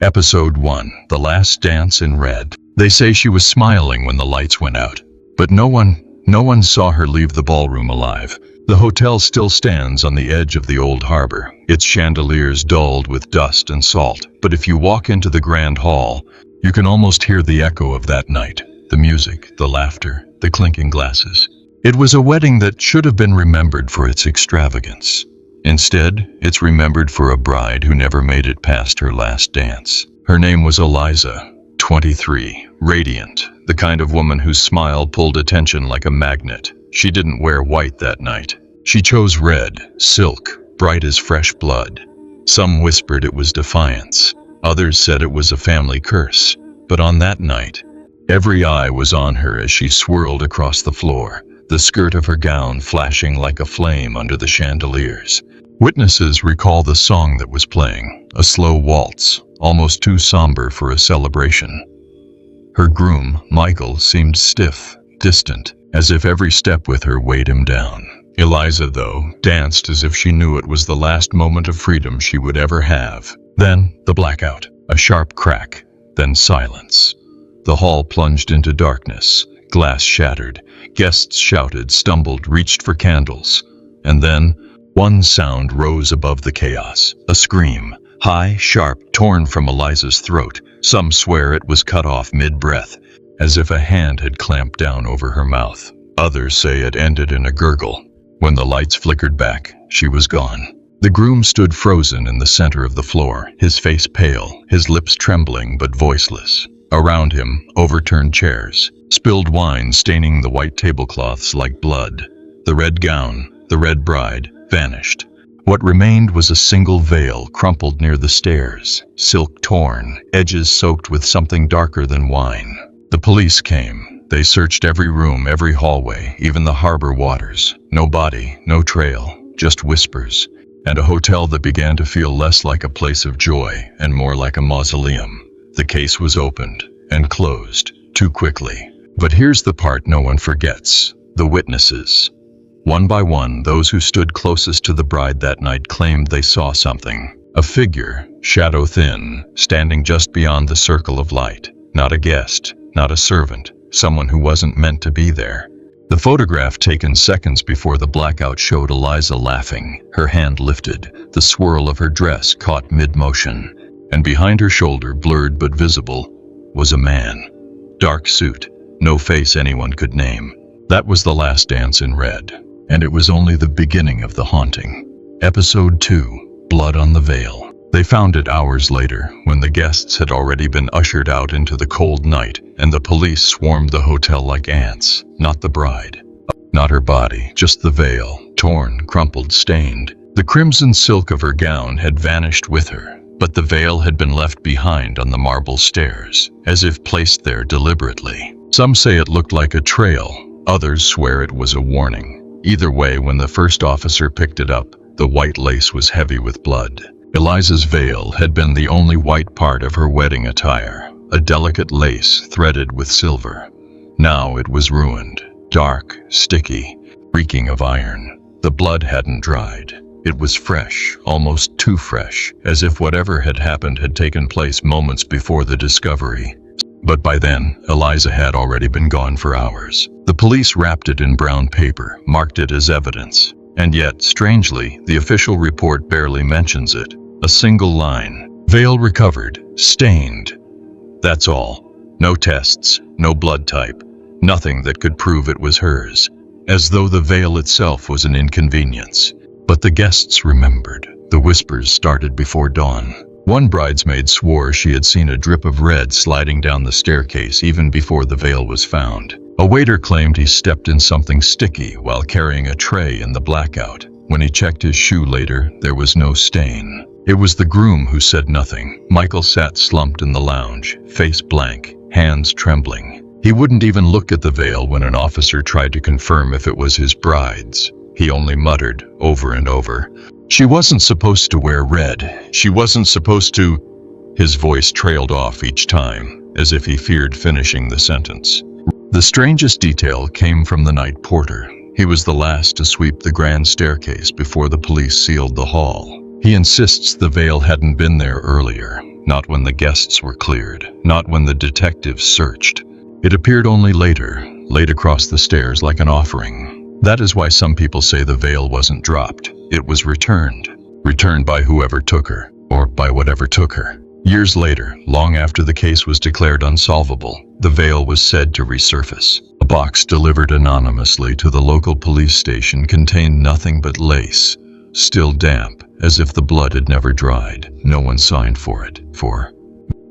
Episode 1. The Last Dance in Red. They say she was smiling when the lights went out, but no one saw her leave the ballroom alive. The hotel still stands on the edge of the old harbor, its chandeliers dulled with dust and salt. But if you walk into the grand hall, you can almost hear the echo of that night. The music, the laughter, the clinking glasses. It was a wedding that should have been remembered for its extravagance. Instead, it's remembered for a bride who never made it past her last dance. Her name was Eliza, 23, radiant, the kind of woman whose smile pulled attention like a magnet. She didn't wear white that night. She chose red, silk, bright as fresh blood. Some whispered it was defiance. Others said it was a family curse. But on that night, every eye was on her as she swirled across the floor, the skirt of her gown flashing like a flame under the chandeliers. Witnesses recall the song that was playing, a slow waltz, almost too somber for a celebration. Her groom, Michael, seemed stiff, distant, as if every step with her weighed him down. Eliza, though, danced as if she knew it was the last moment of freedom she would ever have. Then, the blackout, a sharp crack, then silence. The hall plunged into darkness, glass shattered, guests shouted, stumbled, reached for candles. And then, one sound rose above the chaos, a scream, high, sharp, torn from Eliza's throat. Some swear it was cut off mid-breath, as if a hand had clamped down over her mouth. Others say it ended in a gurgle. When the lights flickered back, she was gone. The groom stood frozen in the center of the floor, his face pale, his lips trembling but voiceless. Around him, overturned chairs, spilled wine staining the white tablecloths like blood. The red gown, the red bride, vanished. What remained was a single veil crumpled near the stairs, silk torn, edges soaked with something darker than wine. The police came. They searched every room, every hallway, even the harbor waters. No body, no trail, just whispers, and a hotel that began to feel less like a place of joy and more like a mausoleum. The case was opened and closed too quickly. But here's the part no one forgets: the witnesses. One by one, those who stood closest to the bride that night claimed they saw something. A figure, shadow thin, standing just beyond the circle of light. Not a guest, not a servant, someone who wasn't meant to be there. The photograph taken seconds before the blackout showed Eliza laughing, her hand lifted, the swirl of her dress caught mid-motion, and behind her shoulder, blurred but visible, was a man. Dark suit, no face anyone could name. That was the last dance in red. And it was only the beginning of the haunting. Episode 2. Blood on the Veil. They found it hours later, when the guests had already been ushered out into the cold night, and the police swarmed the hotel like ants. Not the bride. Not her body, just the veil, torn, crumpled, stained. The crimson silk of her gown had vanished with her, but the veil had been left behind on the marble stairs, as if placed there deliberately. Some say it looked like a trail, others swear it was a warning. Either way, when the first officer picked it up, the white lace was heavy with blood. Eliza's veil had been the only white part of her wedding attire, a delicate lace threaded with silver. Now it was ruined, dark, sticky, reeking of iron. The blood hadn't dried. It was fresh, almost too fresh, as if whatever had happened had taken place moments before the discovery. But by then, Eliza had already been gone for hours. The police wrapped it in brown paper, marked it as evidence. And yet, strangely, the official report barely mentions it. A single line: veil recovered, stained. That's all. No tests, no blood type, nothing that could prove it was hers. As though the veil itself was an inconvenience. But the guests remembered. The whispers started before dawn. One bridesmaid swore she had seen a drip of red sliding down the staircase even before the veil was found. A waiter claimed he stepped in something sticky while carrying a tray in the blackout. When he checked his shoe later, there was no stain. It was the groom who said nothing. Michael sat slumped in the lounge, face blank, hands trembling. He wouldn't even look at the veil when an officer tried to confirm if it was his bride's. He only muttered, over and over, "She wasn't supposed to wear red. She wasn't supposed to..." His voice trailed off each time, as if he feared finishing the sentence. The strangest detail came from the night porter. He was the last to sweep the grand staircase before the police sealed the hall. He insists the veil hadn't been there earlier. not when the guests were cleared, not when the detectives searched. It appeared only later, laid across the stairs like an offering. That is why some people say the veil wasn't dropped. It was returned. Returned by whoever took her, or by whatever took her. Years later, long after the case was declared unsolvable, the veil was said to resurface. A box delivered anonymously to the local police station contained nothing but lace, still damp, as if the blood had never dried. No one signed for it,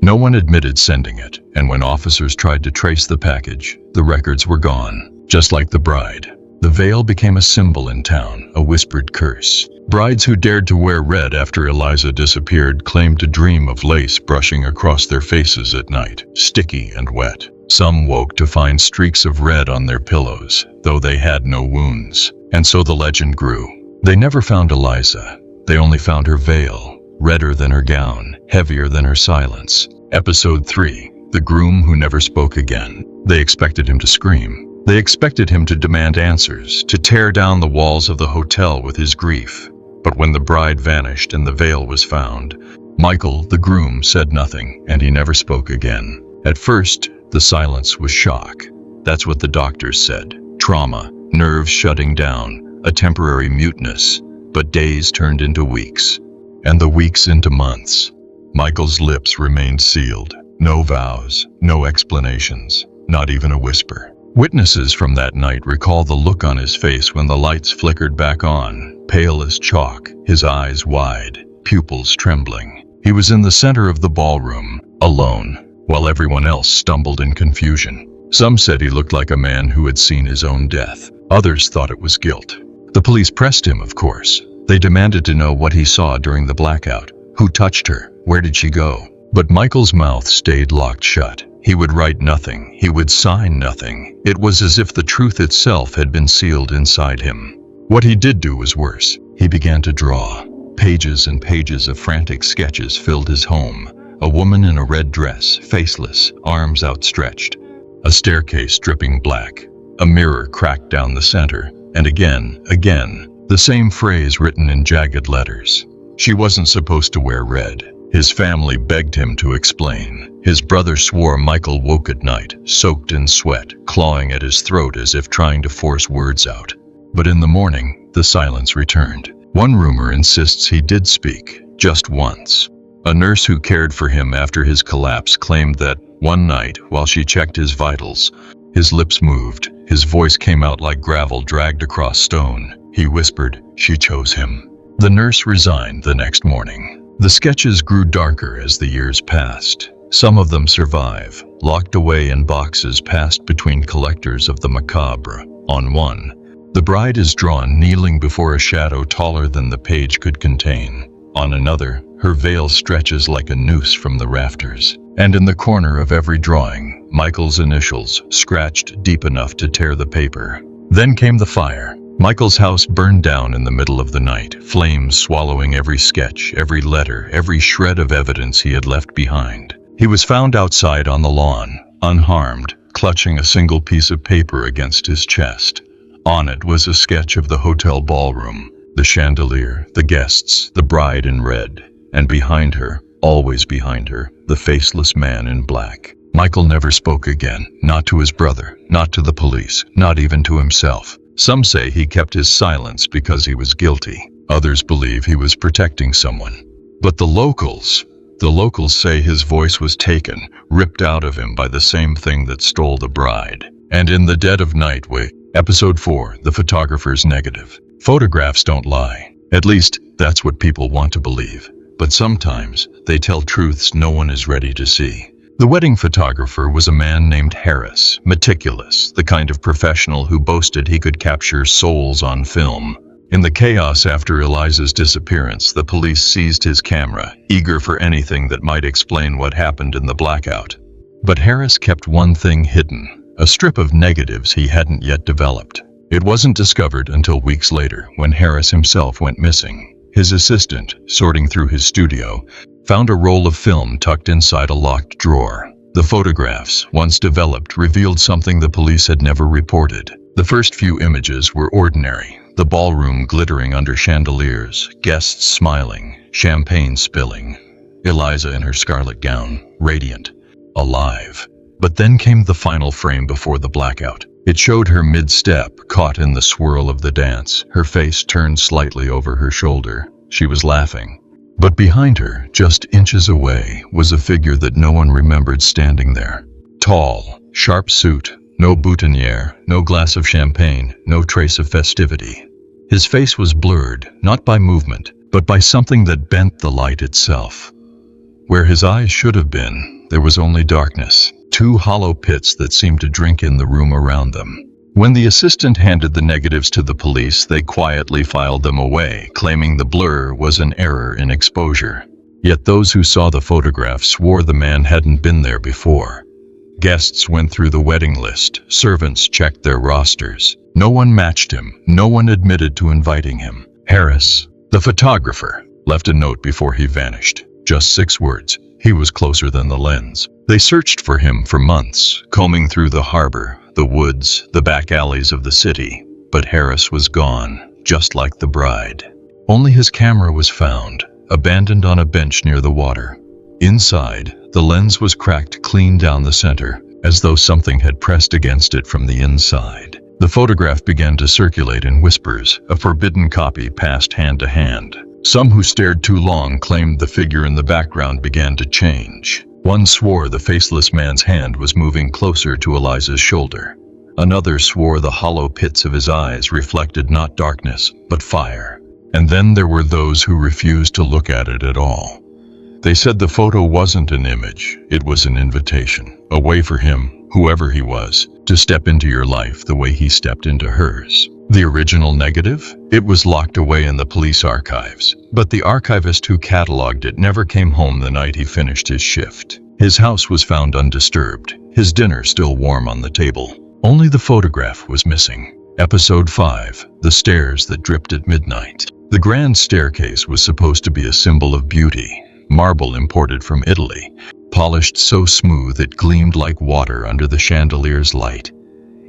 no one admitted sending it, and when officers tried to trace the package, the records were gone, just like the bride. The veil became a symbol in town, a whispered curse. Brides who dared to wear red after Eliza disappeared claimed to dream of lace brushing across their faces at night, sticky and wet. Some woke to find streaks of red on their pillows, though they had no wounds. And so the legend grew. They never found Eliza. They only found her veil, redder than her gown, heavier than her silence. Episode 3. The groom who never spoke again. They expected him to scream. They expected him to demand answers, to tear down the walls of the hotel with his grief. But when the bride vanished and the veil was found, Michael, the groom, said nothing, and he never spoke again. At first, the silence was shock. That's what the doctors said. Trauma, nerves shutting down, a temporary muteness. But days turned into weeks, and the weeks into months. Michael's lips remained sealed. No vows, no explanations, not even a whisper. Witnesses from that night recall the look on his face when the lights flickered back on, pale as chalk, his eyes wide, pupils trembling. He was in the center of the ballroom, alone, while everyone else stumbled in confusion. Some said he looked like a man who had seen his own death. Others thought it was guilt. The police pressed him, of course. They demanded to know what he saw during the blackout. Who touched her? Where did she go? But Michael's mouth stayed locked shut. He would write nothing. He would sign nothing. It was as if the truth itself had been sealed inside him. What he did do was worse. He began to draw. Pages and pages of frantic sketches filled his home. A woman in a red dress, faceless, arms outstretched. A staircase dripping black. A mirror cracked down the center. And again, the same phrase written in jagged letters. She wasn't supposed to wear red. His family begged him to explain. His brother swore Michael woke at night, soaked in sweat, clawing at his throat as if trying to force words out. But in the morning, the silence returned. One rumor insists he did speak, just once. A nurse who cared for him after his collapse claimed that, one night, while she checked his vitals, his lips moved, his voice came out like gravel dragged across stone. He whispered, she chose him. The nurse resigned the next morning. The sketches grew darker as the years passed. Some of them survive, locked away in boxes passed between collectors of the macabre. On one, the bride is drawn kneeling before a shadow taller than the page could contain. On another, her veil stretches like a noose from the rafters. And in the corner of every drawing, Michael's initials, scratched deep enough to tear the paper. Then came the fire. Michael's house burned down in the middle of the night, flames swallowing every sketch, every letter, every shred of evidence he had left behind. He was found outside on the lawn, unharmed, clutching a single piece of paper against his chest. On it was a sketch of the hotel ballroom, the chandelier, the guests, the bride in red, and behind her, always behind her, the faceless man in black. Michael never spoke again, not to his brother, not to the police, not even to himself. Some say he kept his silence because he was guilty. Others believe he was protecting someone. But the locals say his voice was taken, ripped out of him by the same thing that stole the bride. And in the dead of night, Episode 4, The Photographer's Negative. Photographs don't lie. At least, that's what people want to believe. But sometimes, they tell truths no one is ready to see. The wedding photographer was a man named Harris, meticulous, the kind of professional who boasted he could capture souls on film. In the chaos after Eliza's disappearance, the police seized his camera, eager for anything that might explain what happened in the blackout. But Harris kept one thing hidden, a strip of negatives he hadn't yet developed. It wasn't discovered until weeks later, when Harris himself went missing. His assistant, sorting through his studio, found a roll of film tucked inside a locked drawer. The photographs, once developed, revealed something the police had never reported. The first few images were ordinary. The ballroom glittering under chandeliers, guests smiling, champagne spilling. Eliza in her scarlet gown, radiant, alive. But then came the final frame before the blackout. It showed her mid-step, caught in the swirl of the dance, her face turned slightly over her shoulder. She was laughing. But behind her, just inches away, was a figure that no one remembered standing there. Tall, sharp suit, no boutonniere, no glass of champagne, no trace of festivity. His face was blurred, not by movement, but by something that bent the light itself. Where his eyes should have been, there was only darkness, two hollow pits that seemed to drink in the room around them. When the assistant handed the negatives to the police, they quietly filed them away, claiming the blur was an error in exposure. Yet those who saw the photograph swore the man hadn't been there before. Guests went through the wedding list, servants checked their rosters. No one matched him, no one admitted to inviting him. Harris, the photographer, left a note before he vanished. Just 6 words. He was closer than the lens. They searched for him for months, combing through the harbor, the woods, the back alleys of the city. But Harris was gone, just like the bride. Only his camera was found, abandoned on a bench near the water. Inside, the lens was cracked clean down the center, as though something had pressed against it from the inside. The photograph began to circulate in whispers, a forbidden copy passed hand to hand. Some who stared too long claimed the figure in the background began to change. One swore the faceless man's hand was moving closer to Eliza's shoulder. Another swore the hollow pits of his eyes reflected not darkness, but fire. And then there were those who refused to look at it at all. They said the photo wasn't an image, it was an invitation, a way for him, whoever he was, to step into your life the way he stepped into hers. The original negative? It was locked away in the police archives, but the archivist who cataloged it never came home the night he finished his shift. His house was found undisturbed, his dinner still warm on the table. Only the photograph was missing. Episode 5, The Stairs That Dripped at Midnight. The grand staircase was supposed to be a symbol of beauty, marble imported from Italy, polished so smooth it gleamed like water under the chandelier's light.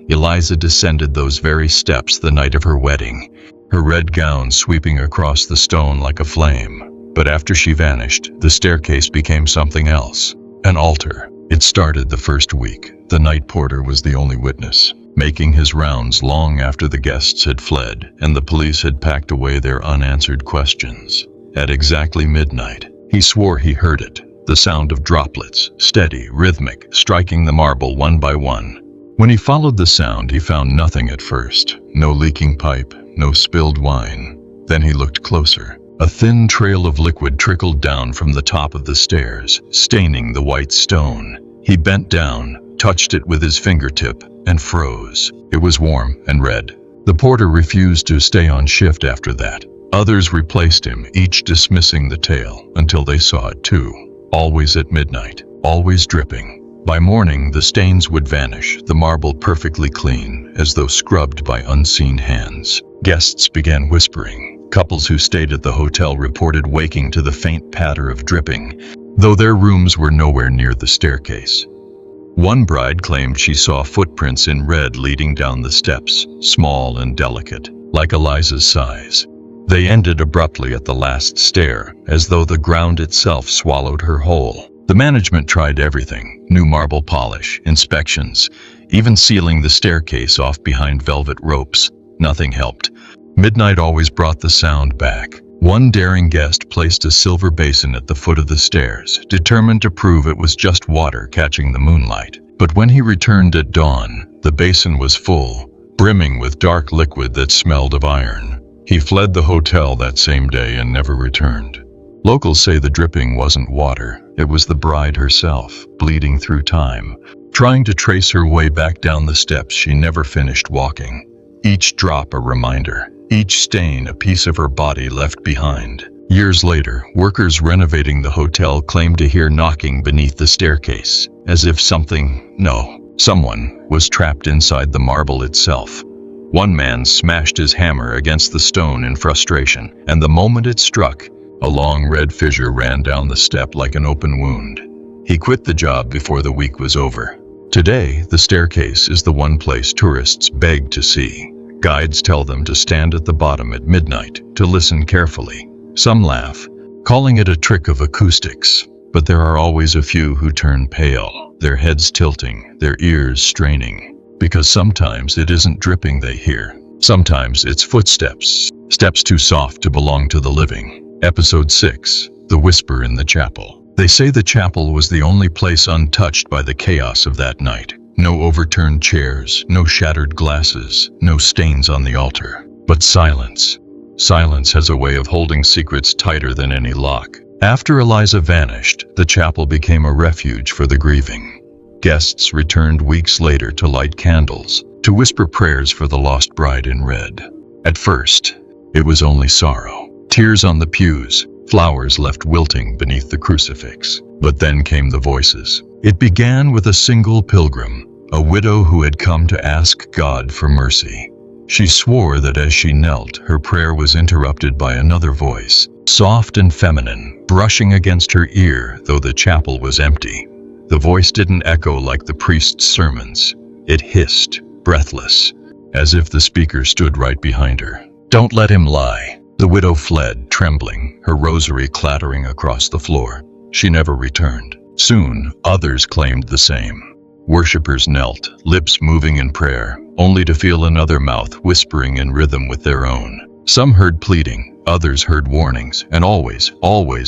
Eliza descended those very steps the night of her wedding, her red gown sweeping across the stone like a flame. But after she vanished, the staircase became something else, an altar. It started the first week. The night porter was the only witness, making his rounds long after the guests had fled and the police had packed away their unanswered questions. At exactly midnight, he swore he heard it, the sound of droplets, steady, rhythmic, striking the marble one by one. When he followed the sound, he found nothing at first. No leaking pipe, no spilled wine. Then he looked closer. A thin trail of liquid trickled down from the top of the stairs, staining the white stone. He bent down, touched it with his fingertip, and froze. It was warm and red. The porter refused to stay on shift after that. Others replaced him, each dismissing the tale, until they saw it too. Always at midnight, always dripping. By morning, the stains would vanish, the marble perfectly clean, as though scrubbed by unseen hands. Guests began whispering. Couples who stayed at the hotel reported waking to the faint patter of dripping, though their rooms were nowhere near the staircase. One bride claimed she saw footprints in red leading down the steps, small and delicate, like Eliza's size. They ended abruptly at the last stair, as though the ground itself swallowed her whole. The management tried everything, new marble polish, inspections, even sealing the staircase off behind velvet ropes. Nothing helped. Midnight always brought the sound back. One daring guest placed a silver basin at the foot of the stairs, determined to prove it was just water catching the moonlight. But when he returned at dawn, the basin was full, brimming with dark liquid that smelled of iron. He fled the hotel that same day and never returned. Locals say the dripping wasn't water, it was the bride herself, bleeding through time, trying to trace her way back down the steps she never finished walking. Each drop a reminder, each stain a piece of her body left behind. Years later, workers renovating the hotel claimed to hear knocking beneath the staircase, as if someone was trapped inside the marble itself. One man smashed his hammer against the stone in frustration, and the moment it struck, a long red fissure ran down the step like an open wound. He quit the job before the week was over. Today, the staircase is the one place tourists beg to see. Guides tell them to stand at the bottom at midnight, to listen carefully. Some laugh, calling it a trick of acoustics. But there are always a few who turn pale, their heads tilting, their ears straining. Because sometimes it isn't dripping they hear. Sometimes it's footsteps, steps too soft to belong to the living. Episode 6, The Whisper in the Chapel. They say the chapel was the only place untouched by the chaos of that night. No overturned chairs, no shattered glasses, no stains on the altar. But silence. Silence has a way of holding secrets tighter than any lock. After Eliza vanished, the chapel became a refuge for the grieving. Guests returned weeks later to light candles, to whisper prayers for the lost bride in red. At first, it was only sorrow. Tears on the pews, flowers left wilting beneath the crucifix. But then came the voices. It began with a single pilgrim, a widow who had come to ask God for mercy. She swore that as she knelt, her prayer was interrupted by another voice, soft and feminine, brushing against her ear, though the chapel was empty. The voice didn't echo like the priest's sermons. It hissed, breathless, as if the speaker stood right behind her. "Don't let him lie." The widow fled, trembling, her rosary clattering across the floor. She never returned. Soon, others claimed the same. Worshippers knelt, lips moving in prayer, only to feel another mouth whispering in rhythm with their own. Some heard pleading, others heard warnings, and always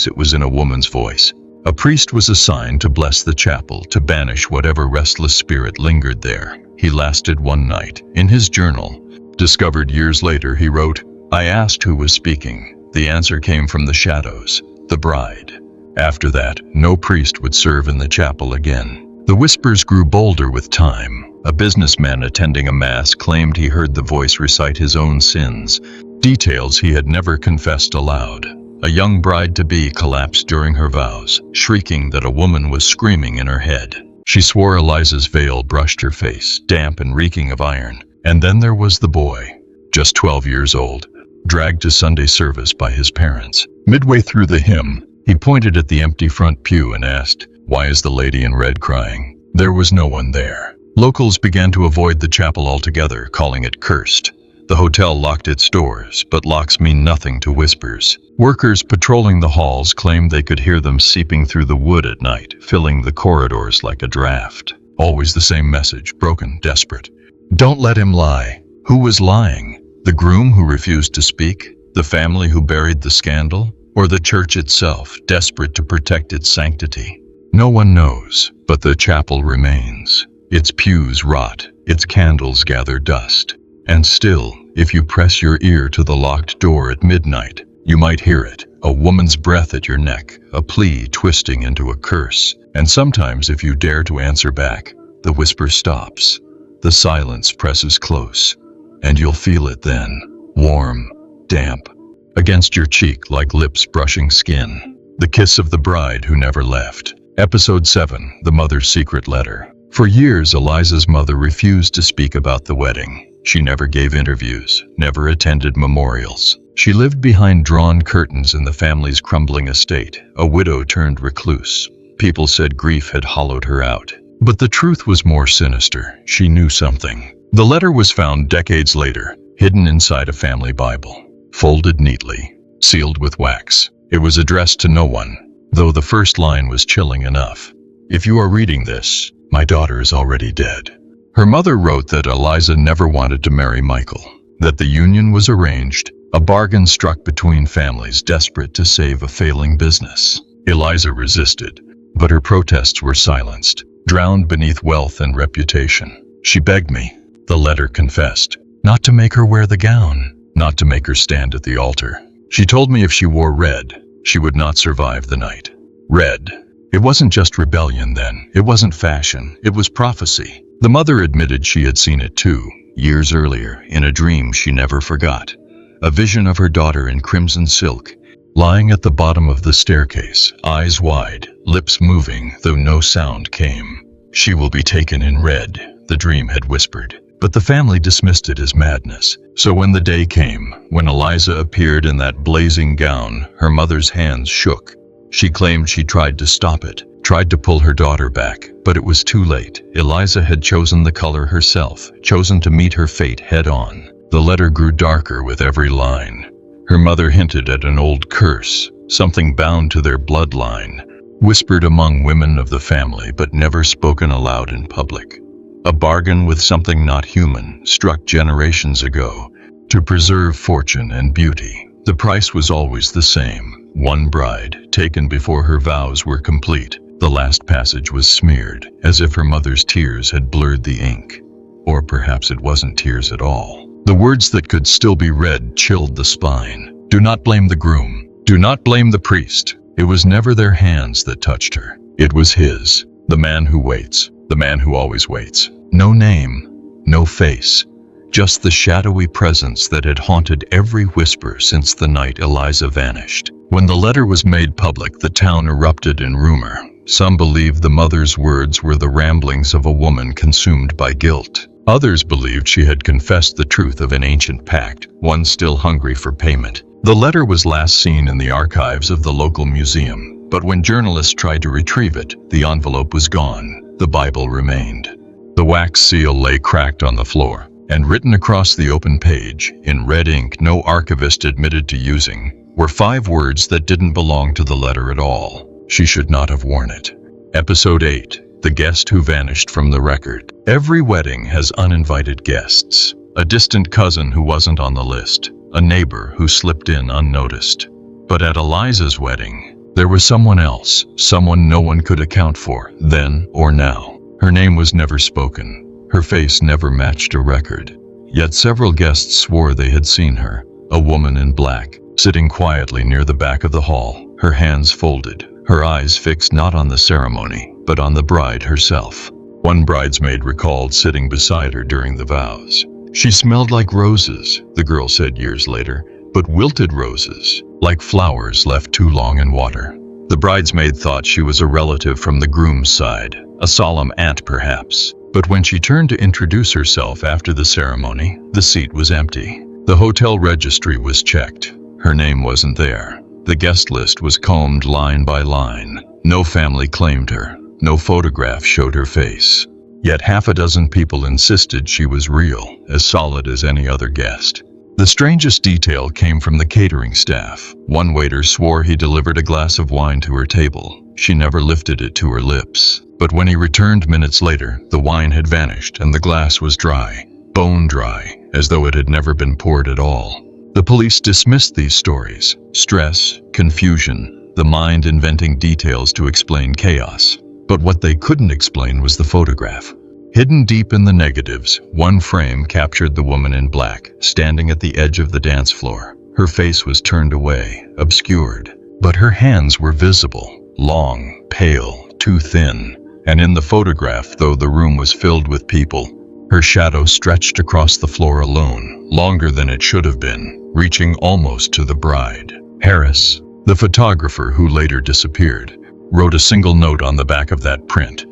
it was in a woman's voice. A priest was assigned to bless the chapel, to banish whatever restless spirit lingered there. He lasted one night. In his journal, discovered years later, he wrote, "I asked who was speaking. The answer came from the shadows, the bride." After that, no priest would serve in the chapel again. The whispers grew bolder with time. A businessman attending a mass claimed he heard the voice recite his own sins, details he had never confessed aloud. A young bride-to-be collapsed during her vows, shrieking that a woman was screaming in her head. She swore Eliza's veil brushed her face, damp and reeking of iron. And then there was the boy, just 12 years old, dragged to Sunday service by his parents. Midway through the hymn, he pointed at the empty front pew and asked, "Why is the lady in red crying?" There was no one there. Locals began to avoid the chapel altogether, calling it cursed. The hotel locked its doors, but locks mean nothing to whispers. Workers patrolling the halls claimed they could hear them seeping through the wood at night, filling the corridors like a draft. Always the same message, broken, desperate. Don't let him lie. Who was lying? The groom who refused to speak? The family who buried the scandal? Or the church itself, desperate to protect its sanctity? No one knows, but the chapel remains. Its pews rot, its candles gather dust. And still, if you press your ear to the locked door at midnight, you might hear it, a woman's breath at your neck, a plea twisting into a curse. And sometimes if you dare to answer back, the whisper stops. The silence presses close, and you'll feel it then, warm, damp, against your cheek like lips brushing skin. The kiss of the bride who never left. Episode 7, The Mother's Secret Letter. For years, Eliza's mother refused to speak about the wedding. She never gave interviews, never attended memorials. She lived behind drawn curtains in the family's crumbling estate, a widow turned recluse. People said grief had hollowed her out. But the truth was more sinister. She knew something. The letter was found decades later, hidden inside a family Bible, folded neatly, sealed with wax. It was addressed to no one, though the first line was chilling enough. "If you are reading this, my daughter is already dead." Her mother wrote that Eliza never wanted to marry Michael, that the union was arranged, a bargain struck between families desperate to save a failing business. Eliza resisted, but her protests were silenced, drowned beneath wealth and reputation. She begged me, the letter confessed, not to make her wear the gown, not to make her stand at the altar. She told me if she wore red, she would not survive the night. Red. It wasn't just rebellion then, it wasn't fashion, it was prophecy. The mother admitted she had seen it too, years earlier, in a dream she never forgot. A vision of her daughter in crimson silk, lying at the bottom of the staircase, eyes wide, lips moving, though no sound came. "She will be taken in red," the dream had whispered. But the family dismissed it as madness. So when the day came, when Eliza appeared in that blazing gown, her mother's hands shook. She claimed she tried to stop it, tried to pull her daughter back, but it was too late. Eliza had chosen the color herself, chosen to meet her fate head-on. The letter grew darker with every line. Her mother hinted at an old curse, something bound to their bloodline, whispered among women of the family but never spoken aloud in public. A bargain with something not human, struck generations ago, to preserve fortune and beauty. The price was always the same: one bride, taken before her vows were complete. The last passage was smeared, as if her mother's tears had blurred the ink. Or perhaps it wasn't tears at all. The words that could still be read chilled the spine. Do not blame the groom. Do not blame the priest. It was never their hands that touched her. It was his. The man who waits. The man who always waits. No name. No face. Just the shadowy presence that had haunted every whisper since the night Eliza vanished. When the letter was made public, the town erupted in rumor. Some believed the mother's words were the ramblings of a woman consumed by guilt. Others believed she had confessed the truth of an ancient pact, one still hungry for payment. The letter was last seen in the archives of the local museum, but when journalists tried to retrieve it, the envelope was gone. The Bible remained. The wax seal lay cracked on the floor, and written across the open page, in red ink no archivist admitted to using, were 5 words that didn't belong to the letter at all. She should not have worn it. Episode 8. The guest who vanished from the record. Every wedding has uninvited guests. A distant cousin who wasn't on the list. A neighbor who slipped in unnoticed. But at Eliza's wedding, there was someone else, someone no one could account for, then or now. Her name was never spoken. Her face never matched a record. Yet several guests swore they had seen her. A woman in black, sitting quietly near the back of the hall, her hands folded, her eyes fixed not on the ceremony, but on the bride herself. One bridesmaid recalled sitting beside her during the vows. She smelled like roses, the girl said years later, but wilted roses, like flowers left too long in water. The bridesmaid thought she was a relative from the groom's side, a solemn aunt perhaps. But when she turned to introduce herself after the ceremony, the seat was empty. The hotel registry was checked. Her name wasn't there. The guest list was combed line by line. No family claimed her. No photograph showed her face. Yet 6 people insisted she was real, as solid as any other guest. The strangest detail came from the catering staff. One waiter swore he delivered a glass of wine to her table. She never lifted it to her lips. But when he returned minutes later, the wine had vanished and the glass was dry, bone dry, as though it had never been poured at all. The police dismissed these stories. Stress, confusion, the mind inventing details to explain chaos. But what they couldn't explain was the photograph. Hidden deep in the negatives, one frame captured the woman in black, standing at the edge of the dance floor. Her face was turned away, obscured, but her hands were visible, long, pale, too thin. And in the photograph, though the room was filled with people, her shadow stretched across the floor alone, longer than it should have been, reaching almost to the bride. Harris, the photographer who later disappeared, wrote a single note on the back of that print.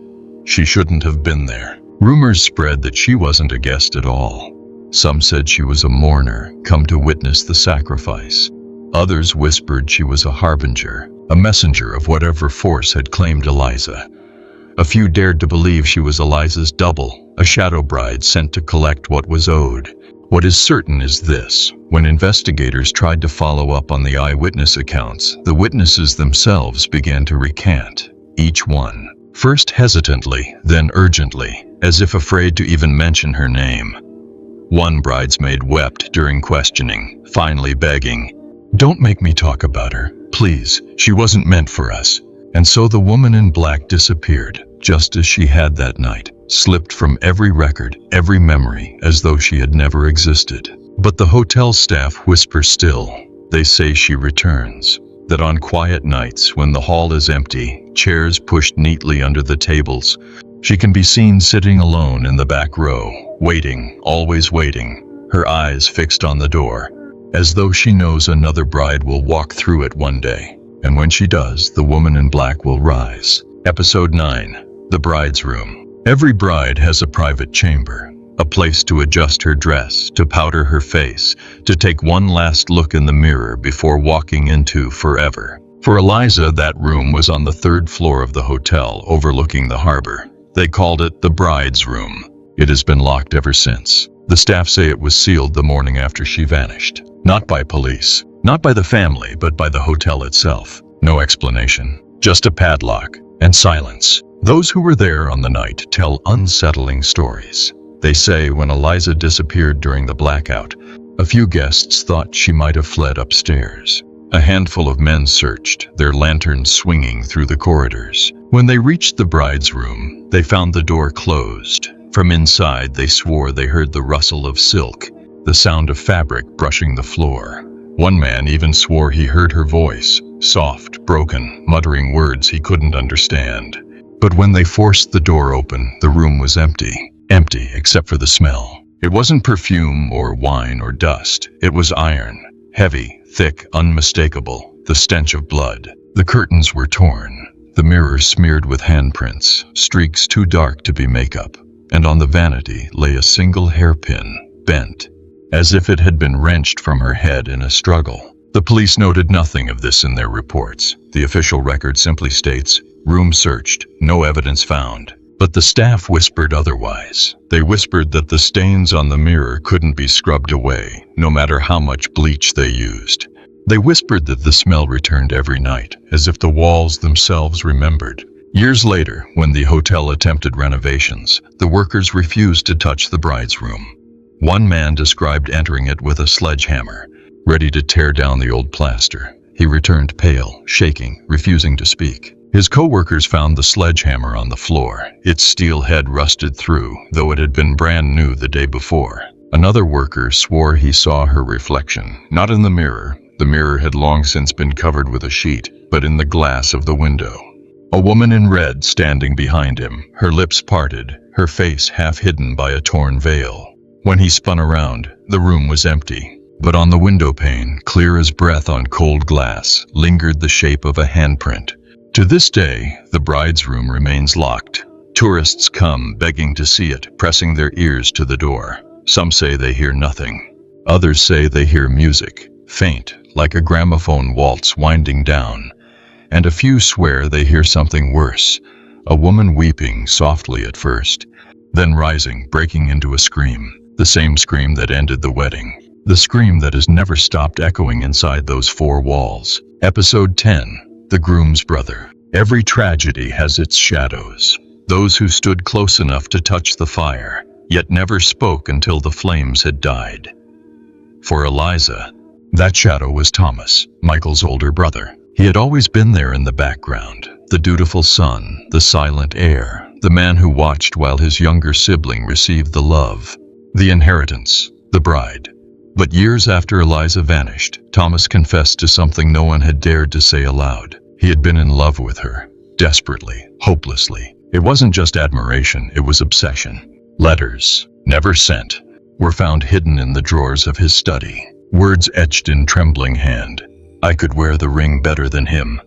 She shouldn't have been there. Rumors spread that she wasn't a guest at all. Some said she was a mourner, come to witness the sacrifice. Others whispered she was a harbinger, a messenger of whatever force had claimed Eliza. A few dared to believe she was Eliza's double, a shadow bride sent to collect what was owed. What is certain is this: when investigators tried to follow up on the eyewitness accounts, the witnesses themselves began to recant, each one, first hesitantly, then urgently, as if afraid to even mention her name. One bridesmaid wept during questioning, finally begging, "Don't make me talk about her, please, she wasn't meant for us." And so the woman in black disappeared, just as she had that night, slipped from every record, every memory, as though she had never existed. But the hotel staff whisper still. They say she returns, that on quiet nights when the hall is empty, chairs pushed neatly under the tables, she can be seen sitting alone in the back row, waiting, always waiting, her eyes fixed on the door, as though she knows another bride will walk through it one day. And when she does, the woman in black will rise. Episode 9. The Bride's Room. Every bride has a private chamber, a place to adjust her dress, to powder her face, to take one last look in the mirror before walking into forever. For Eliza, that room was on the 3rd floor of the hotel overlooking the harbor. They called it the Bride's Room. It has been locked ever since. The staff say it was sealed the morning after she vanished. Not by police, Not by the family, but by the hotel itself. No explanation, just a padlock and silence. Those who were there on the night tell unsettling stories. They say when Eliza disappeared during the blackout, a few guests thought she might have fled upstairs. A handful of men searched, their lanterns swinging through the corridors. When they reached the bride's room, they found the door closed. From inside, they swore they heard the rustle of silk, the sound of fabric brushing the floor. One man even swore he heard her voice, soft, broken, muttering words he couldn't understand. But when they forced the door open, the room was empty. Empty except for the smell. It wasn't perfume or wine or dust. It was iron. Heavy, thick, unmistakable. The stench of blood. The curtains were torn. The mirror smeared with handprints, streaks too dark to be makeup. And on the vanity lay a single hairpin, bent, as if it had been wrenched from her head in a struggle. The police noted nothing of this in their reports. The official record simply states, room searched, no evidence found. But the staff whispered otherwise. They whispered that the stains on the mirror couldn't be scrubbed away, no matter how much bleach they used. They whispered that the smell returned every night, as if the walls themselves remembered. Years later, when the hotel attempted renovations, the workers refused to touch the bride's room. One man described entering it with a sledgehammer, ready to tear down the old plaster. He returned pale, shaking, refusing to speak. His co-workers found the sledgehammer on the floor. Its steel head rusted through, though it had been brand new the day before. Another worker swore he saw her reflection, not in the mirror. The mirror had long since been covered with a sheet, but in the glass of the window. A woman in red standing behind him, her lips parted, her face half hidden by a torn veil. When he spun around, the room was empty. But on the window pane, clear as breath on cold glass, lingered the shape of a handprint. To this day, the bride's room remains locked. Tourists come begging to see it, pressing their ears to the door. Some say they hear nothing. Others say they hear music, faint, like a gramophone waltz winding down. And a few swear they hear something worse, a woman weeping softly at first, then rising, breaking into a scream, the same scream that ended the wedding. The scream that has never stopped echoing inside those four walls. Episode 10. The Groom's Brother. Every tragedy has its shadows. Those who stood close enough to touch the fire, yet never spoke until the flames had died. For Eliza, that shadow was Thomas, Michael's older brother. He had always been there in the background, the dutiful son, the silent heir, the man who watched while his younger sibling received the love, the inheritance, the bride. But years after Eliza vanished, Thomas confessed to something no one had dared to say aloud. He had been in love with her, desperately, hopelessly. It wasn't just admiration, it was obsession. Letters, never sent, were found hidden in the drawers of his study. Words etched in trembling hand. I could wear the ring better than him.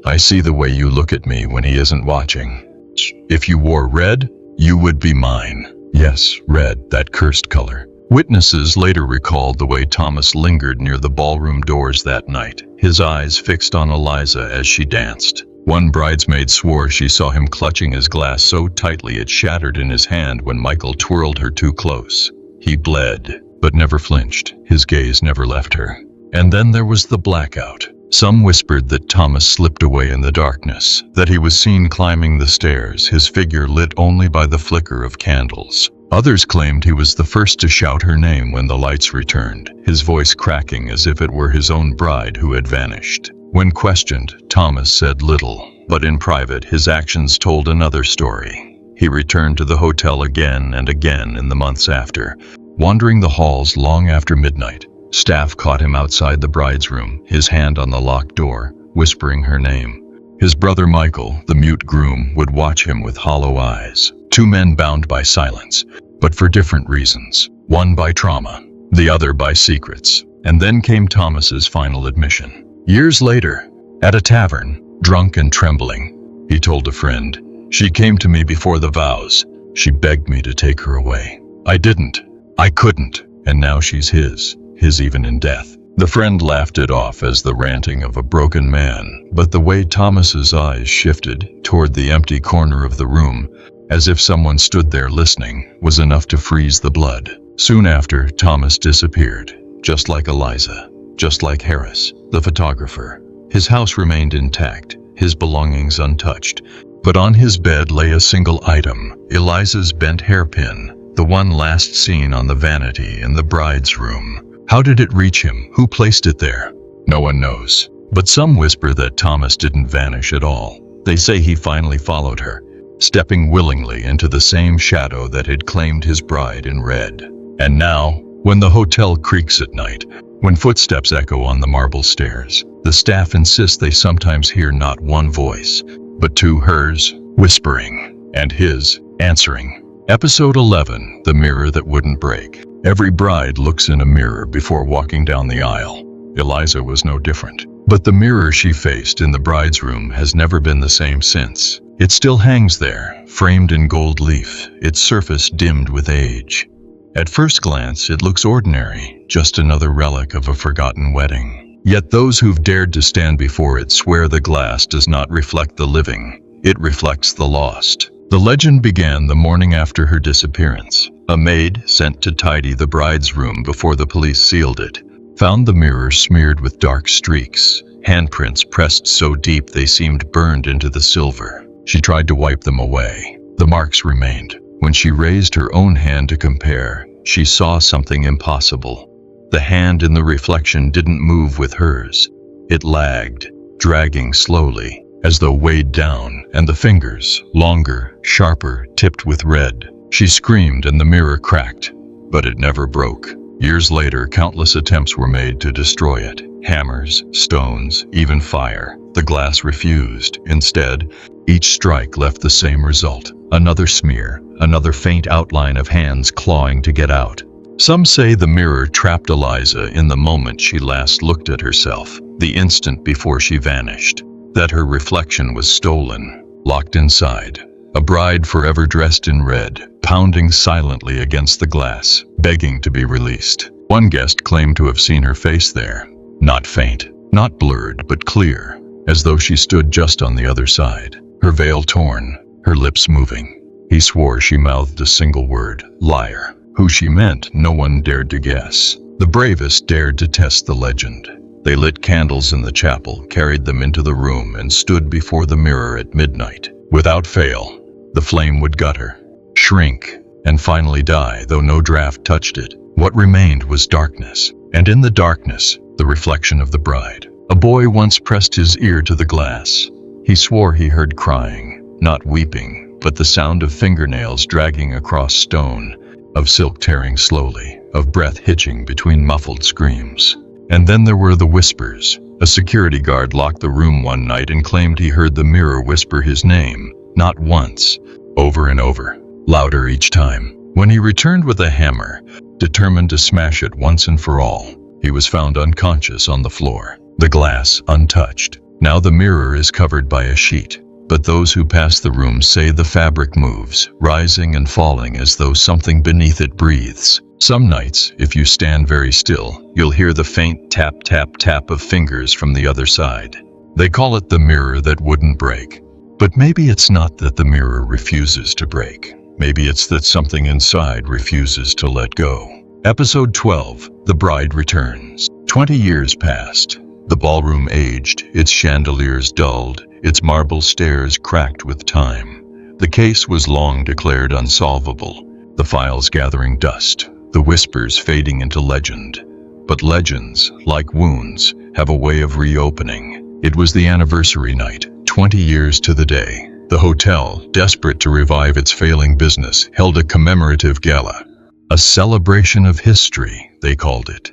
I see the way you look at me when he isn't watching. If you wore red, you would be mine. Yes, red, that cursed color. Witnesses later recalled the way Thomas lingered near the ballroom doors that night, his eyes fixed on Eliza as she danced. One bridesmaid swore she saw him clutching his glass so tightly it shattered in his hand when Michael twirled her too close. He bled, but never flinched. His gaze never left her. And then there was the blackout. Some whispered that Thomas slipped away in the darkness, that he was seen climbing the stairs, his figure lit only by the flicker of candles. Others claimed he was the first to shout her name when the lights returned, his voice cracking as if it were his own bride who had vanished. When questioned, Thomas said little, but in private his actions told another story. He returned to the hotel again and again in the months after, wandering the halls long after midnight. Staff caught him outside the bride's room, his hand on the locked door, whispering her name. His brother Michael, the mute groom, would watch him with hollow eyes. Two men bound by silence, but for different reasons. One by trauma, the other by secrets. And then came Thomas's final admission. Years later, at a tavern, drunk and trembling, he told a friend, "She came to me before the vows. She begged me to take her away. I didn't. I couldn't. And now she's his even in death." The friend laughed it off as the ranting of a broken man, but the way Thomas's eyes shifted toward the empty corner of the room, as if someone stood there listening, was enough to freeze the blood. Soon after, Thomas disappeared, just like Eliza. just like Harris, the photographer. His house remained intact, his belongings untouched. But on his bed lay a single item, Eliza's bent hairpin, the one last seen on the vanity in the bride's room. How did it reach him? Who placed it there? No one knows. But some whisper that Thomas didn't vanish at all. They say he finally followed her, stepping willingly into the same shadow that had claimed his bride in red. And now, when the hotel creaks at night, when footsteps echo on the marble stairs, the staff insists they sometimes hear not one voice, but two, hers, whispering, and his, answering. Episode 11, The Mirror That Wouldn't Break. Every bride looks in a mirror before walking down the aisle. Eliza was no different. But the mirror she faced in the bride's room has never been the same since. It still hangs there, framed in gold leaf, its surface dimmed with age. At first glance, it looks ordinary, just another relic of a forgotten wedding. Yet those who've dared to stand before it swear the glass does not reflect the living, it reflects the lost. The legend began the morning after her disappearance. A maid, sent to tidy the bride's room before the police sealed it, found the mirror smeared with dark streaks, handprints pressed so deep they seemed burned into the silver. She tried to wipe them away. The marks remained. When she raised her own hand to compare, she saw something impossible. The hand in the reflection didn't move with hers. It lagged, dragging slowly, as though weighed down, and the fingers, longer, sharper, tipped with red. She screamed and the mirror cracked, but it never broke. Years later, countless attempts were made to destroy it. Hammers, stones, even fire. The glass refused. Instead, each strike left the same result. Another smear, another faint outline of hands clawing to get out. Some say the mirror trapped Eliza in the moment she last looked at herself, the instant before she vanished. That her reflection was stolen, locked inside. A bride forever dressed in red, pounding silently against the glass, begging to be released. One guest claimed to have seen her face there. Not faint, not blurred, but clear, as though she stood just on the other side. Her veil torn, her lips moving. He swore she mouthed a single word, liar. Who she meant, no one dared to guess. The bravest dared to test the legend. They lit candles in the chapel, carried them into the room, and stood before the mirror at midnight. Without fail, the flame would gut her, shrink, and finally die, though no draft touched it. What remained was darkness, and in the darkness, the reflection of the bride. A boy once pressed his ear to the glass. He swore he heard crying, not weeping, but the sound of fingernails dragging across stone, of silk tearing slowly, of breath hitching between muffled screams. And then there were the whispers. A security guard locked the room one night and claimed he heard the mirror whisper his name, not once, over and over, louder each time. When he returned with a hammer, determined to smash it once and for all, he was found unconscious on the floor, the glass untouched. Now the mirror is covered by a sheet, but those who pass the room say the fabric moves, rising and falling as though something beneath it breathes. Some nights, if you stand very still, you'll hear the faint tap, tap, tap of fingers from the other side. They call it the mirror that wouldn't break. But maybe it's not that the mirror refuses to break. Maybe it's that something inside refuses to let go. Episode 12, The Bride Returns. 20 years passed. The ballroom aged, its chandeliers dulled, its marble stairs cracked with time. The case was long declared unsolvable, the files gathering dust, the whispers fading into legend. But legends, like wounds, have a way of reopening. It was the anniversary night, 20 years to the day. The hotel, desperate to revive its failing business, held a commemorative gala. A celebration of history, they called it.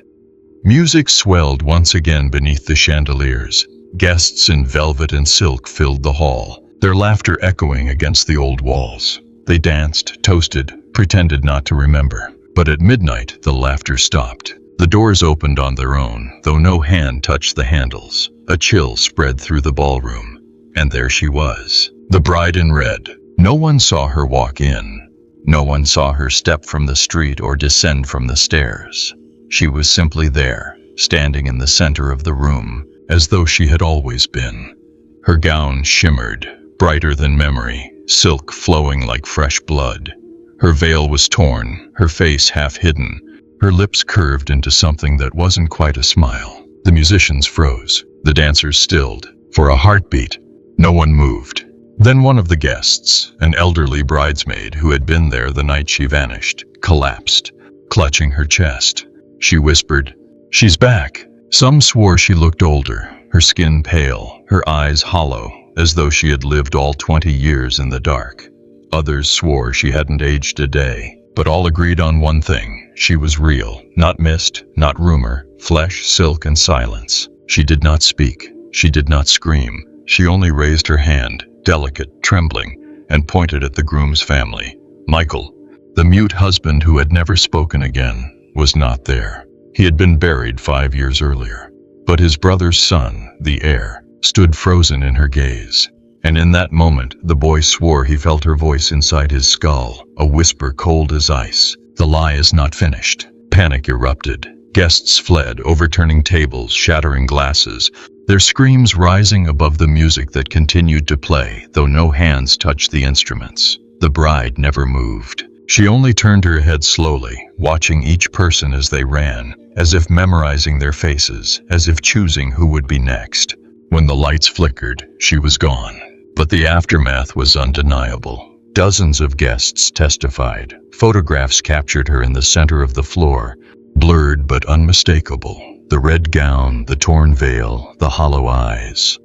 Music swelled once again beneath the chandeliers. Guests in velvet and silk filled the hall, their laughter echoing against the old walls. They danced, toasted, pretended not to remember. But at midnight, the laughter stopped. The doors opened on their own, though no hand touched the handles. A chill spread through the ballroom. And there she was, the bride in red. No one saw her walk in. No one saw her step from the street or descend from the stairs. She was simply there, standing in the center of the room, as though she had always been. Her gown shimmered, brighter than memory, silk flowing like fresh blood. Her veil was torn, her face half hidden, her lips curved into something that wasn't quite a smile. The musicians froze. The dancers stilled. For a heartbeat, no one moved. Then one of the guests, an elderly bridesmaid who had been there the night she vanished, collapsed, clutching her chest. She whispered, "She's back." Some swore she looked older, her skin pale, her eyes hollow, as though she had lived all 20 years in the dark. Others swore she hadn't aged a day, but all agreed on one thing: she was real, not mist, not rumor, flesh, silk, and silence. She did not speak. She did not scream. She only raised her hand, delicate, trembling, and pointed at the groom's family. Michael, the mute husband who had never spoken again, was not there. He had been buried 5 years earlier. But his brother's son, the heir, stood frozen in her gaze. And in that moment, the boy swore he felt her voice inside his skull, a whisper cold as ice. The lie is not finished. Panic erupted. Guests fled, overturning tables, shattering glasses, their screams rising above the music that continued to play, though no hands touched the instruments. The bride never moved. She only turned her head slowly, watching each person as they ran, as if memorizing their faces, as if choosing who would be next. When the lights flickered, she was gone. But the aftermath was undeniable. Dozens of guests testified. Photographs captured her in the center of the floor, blurred but unmistakable. The red gown, the torn veil, the hollow eyes.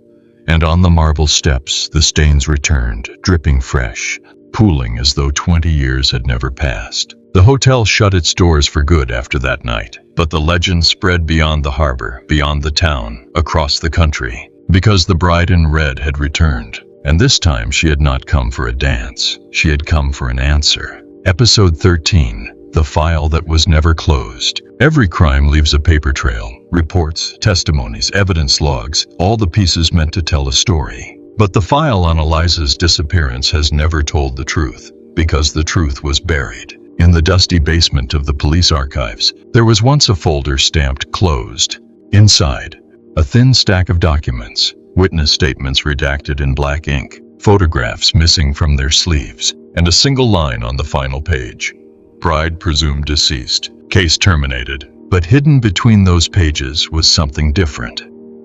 And on the marble steps, the stains returned, dripping fresh, pooling as though 20 years had never passed. The hotel shut its doors for good after that night, but the legend spread beyond the harbor, beyond the town, across the country, because the bride in red had returned. And this time she had not come for a dance. She had come for an answer. Episode 13. The file that was never closed. Every crime leaves a paper trail. Reports, testimonies, evidence logs, all the pieces meant to tell a story. But the file on Eliza's disappearance has never told the truth, because the truth was buried. In the dusty basement of the police archives, there was once a folder stamped closed. Inside, a thin stack of documents, witness statements redacted in black ink, photographs missing from their sleeves, and a single line on the final page. Bride presumed deceased. Case terminated. But hidden between those pages was something different.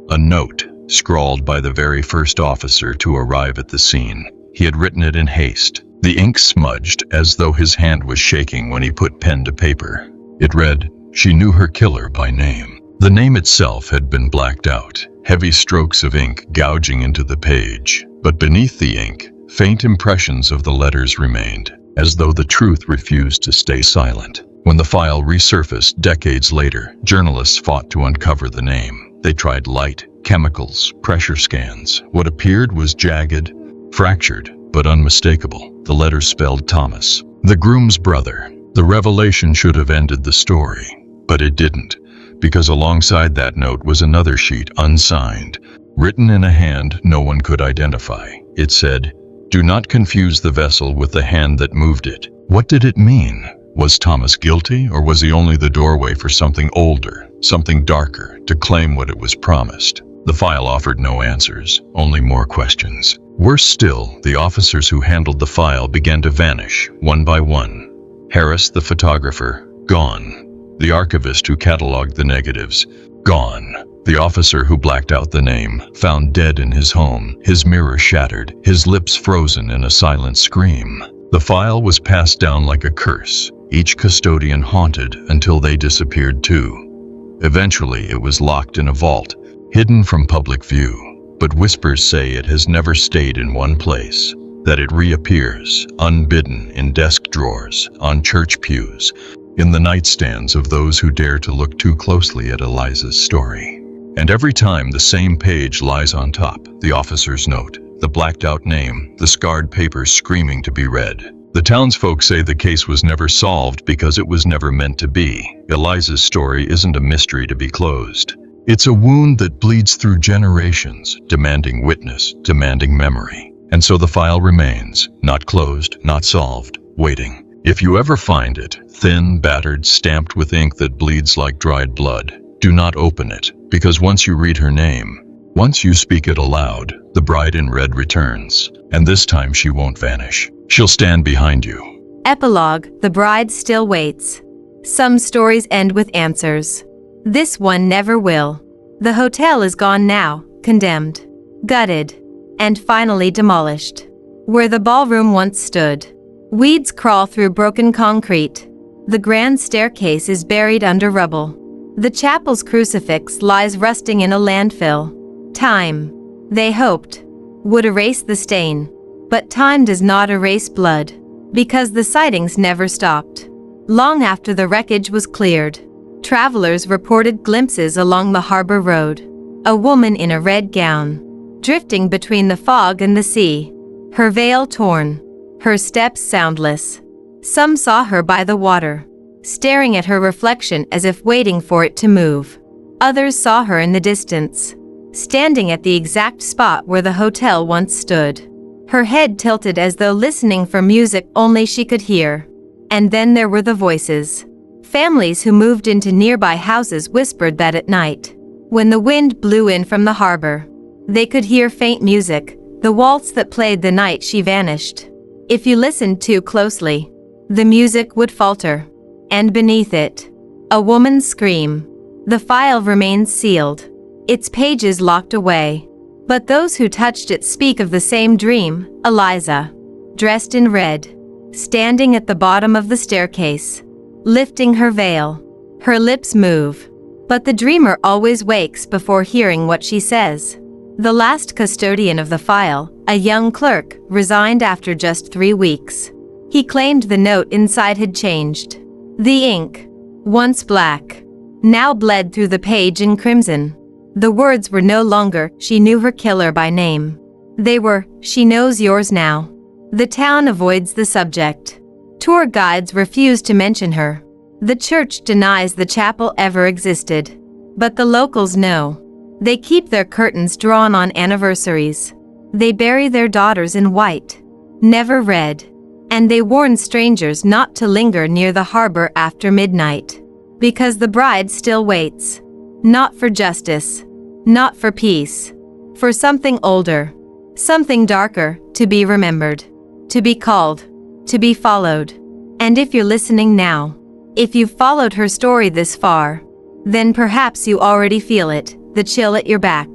A note, scrawled by the very first officer to arrive at the scene. He had written it in haste. The ink smudged as though his hand was shaking when he put pen to paper. It read, "She knew her killer by name." The name itself had been blacked out, heavy strokes of ink gouging into the page. But beneath the ink, faint impressions of the letters remained, as though the truth refused to stay silent. When the file resurfaced decades later, journalists fought to uncover the name. They tried light, chemicals, pressure scans. What appeared was jagged, fractured, but unmistakable. The letters spelled Thomas, the groom's brother. The revelation should have ended the story, but it didn't, because alongside that note was another sheet, unsigned, written in a hand no one could identify. It said, "Do not confuse the vessel with the hand that moved it." What did it mean? Was Thomas guilty, or was he only the doorway for something older, something darker, to claim what it was promised? The file offered no answers, only more questions. Worse still, the officers who handled the file began to vanish, one by one. Harris, the photographer, gone. The archivist who cataloged the negatives, gone. The officer who blacked out the name, found dead in his home, his mirror shattered, his lips frozen in a silent scream. The file was passed down like a curse, each custodian haunted until they disappeared too. Eventually it was locked in a vault, hidden from public view. But whispers say it has never stayed in one place, that it reappears, unbidden, in desk drawers, on church pews, in the nightstands of those who dare to look too closely at Eliza's story. And every time the same page lies on top, the officer's note, the blacked out name, the scarred papers screaming to be read. The townsfolk say the case was never solved because it was never meant to be. Eliza's story isn't a mystery to be closed. It's a wound that bleeds through generations, demanding witness, demanding memory. And so the file remains, not closed, not solved, waiting. If you ever find it, thin, battered, stamped with ink that bleeds like dried blood, do not open it, because once you read her name, once you speak it aloud, the bride in red returns, and this time she won't vanish. She'll stand behind you. Epilogue: The bride still waits. Some stories end with answers. This one never will. The hotel is gone now, condemned, gutted, and finally demolished. Where the ballroom once stood, weeds crawl through broken concrete. The grand staircase is buried under rubble. The chapel's crucifix lies rusting in a landfill. Time, they hoped, would erase the stain. But time does not erase blood, because the sightings never stopped. Long after the wreckage was cleared, travelers reported glimpses along the harbor road. A woman in a red gown, drifting between the fog and the sea, her veil torn, her steps soundless. Some saw her by the water, staring at her reflection as if waiting for it to move. Others saw her in the distance, standing at the exact spot where the hotel once stood, her head tilted as though listening for music only she could hear. And then there were the voices. Families who moved into nearby houses whispered that at night, when the wind blew in from the harbor, they could hear faint music, the waltz that played the night she vanished. If you listened too closely, the music would falter, and beneath it, a woman's scream. The file remains sealed, its pages locked away. But those who touched it speak of the same dream, Eliza, dressed in red, standing at the bottom of the staircase, lifting her veil. Her lips move, but the dreamer always wakes before hearing what she says. The last custodian of the file, a young clerk, resigned after just 3 weeks. He claimed the note inside had changed. The ink, once black, now bled through the page in crimson. The words were no longer, "She knew her killer by name." They were, "She knows yours now." The town avoids the subject. Tour guides refuse to mention her. The church denies the chapel ever existed. But the locals know. They keep their curtains drawn on anniversaries. They bury their daughters in white, never red. And they warn strangers not to linger near the harbor after midnight. Because the bride still waits. Not for justice. Not for peace. For something older. Something darker, to be remembered. To be called. To be followed. And if you're listening now, if you've followed her story this far, then perhaps you already feel it, the chill at your back.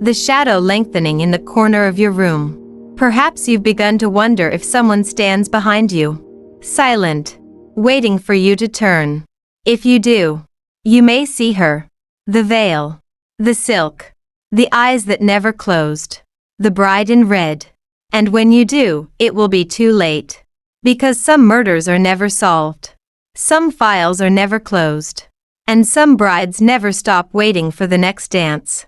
The shadow lengthening in the corner of your room. Perhaps you've begun to wonder if someone stands behind you. Silent. Waiting for you to turn. If you do, you may see her. The veil. The silk. The eyes that never closed. The bride in red. And when you do, it will be too late. Because some murders are never solved. Some files are never closed. And some brides never stop waiting for the next dance.